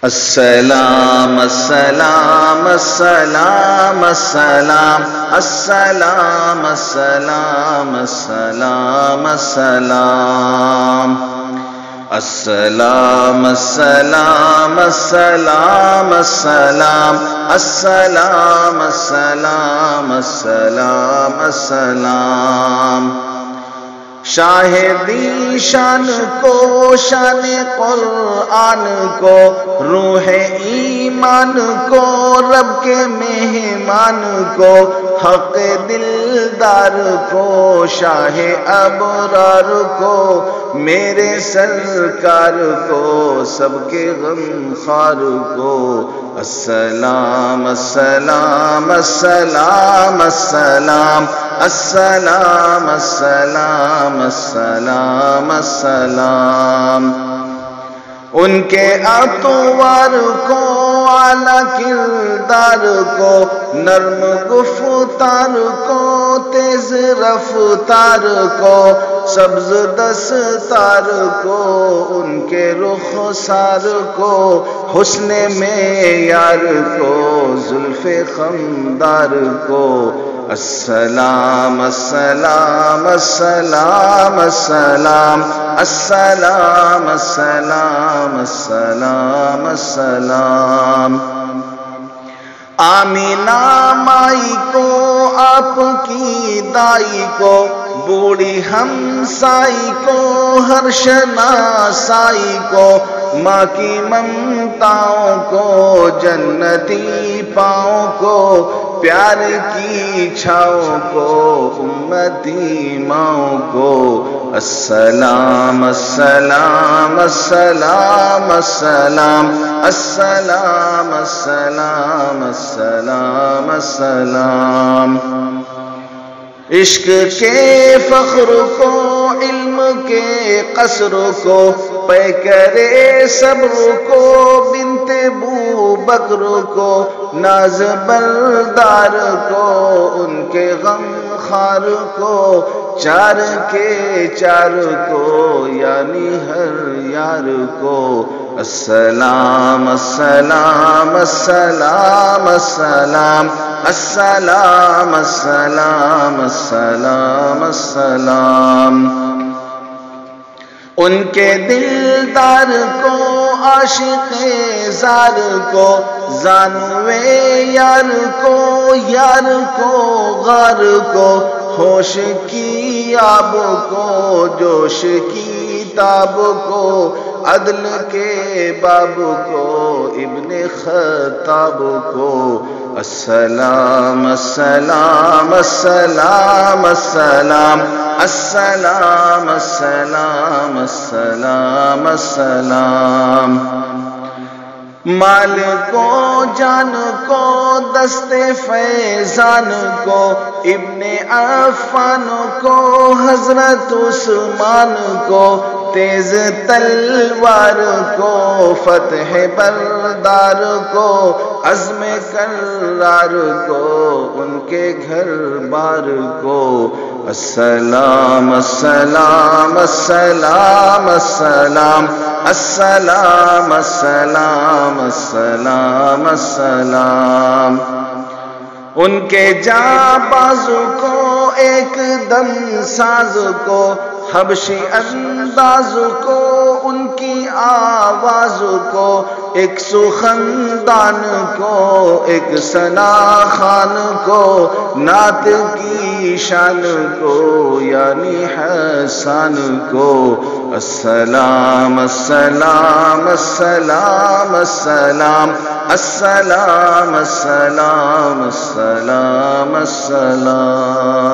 السلام السلام السلام السلام السلام السلام السلام السلام السلام السلام السلام السلام السلام السلام السلام السلام شاہدی شان کو، شان قرآن کو، روح ایمان کو، رب کے مہمان کو، حق دلدار کو، شاہ ابرار کو، میرے سرکار کو، سب کے غم خوار کو، السلام السلام السلام السلام السلام السلام السلام السلام ان کے اطوار کو، اعلیٰ کردار کو، نرم گفتار کو، تیز رفتار کو، سبز دستار کو، ان کے رخسار کو، حسن معیار کو، زلف خمدار کو، السلام السلام السلام السلام السلام السلام السلام السلام آمینہ مائی کو، آپ کی دائی کو، بوڑھی ہمسائی کو، ہر شناسائی کو، ماں کی ممتاؤں کو، جنتی پاؤں کو، پیار کی چھاؤں کو، امتی ماؤں کو، السلام السلام السلام السلام السلام السلام السلام السلام عشق کے فخر کو، علم کے قصر کو، پیکرے صبر کو، بنت بو بکر کو، ناز بردار کو، ان کے غم خار کو، چار کے چار کو، یعنی ہر یار کو، السلام السلام السلام السلام السلام السلام السلام السلام ان کے دلدار کو، عاشق زار کو، زانوے یار کو، یار کو غار کو، ہوش کی آب کو، جوش کی تاب کو، عدل کے باب کو، ابن خطاب کو، السلام السلام السلام السلام السلام السلام السلام السلام مال کو، جان کو، دست فیضان کو، ابن عفان کو، حضرت عثمان کو، تیز تلوار کو، فتح بردار کو، عزم کرار کو، ان کے گھر بار کو، السلام السلام السلام السلام السلام السلام السلام السلام ان کے جاں بازو کو، ایک دم ساز کو، حبشی انداز کو، ان کی آواز کو، ایک سخندان کو، ایک ثنا خان کو، نعت کی شان کو، یعنی حسان کو، السلام السلام السلام السلام السلام السلام السلام السلام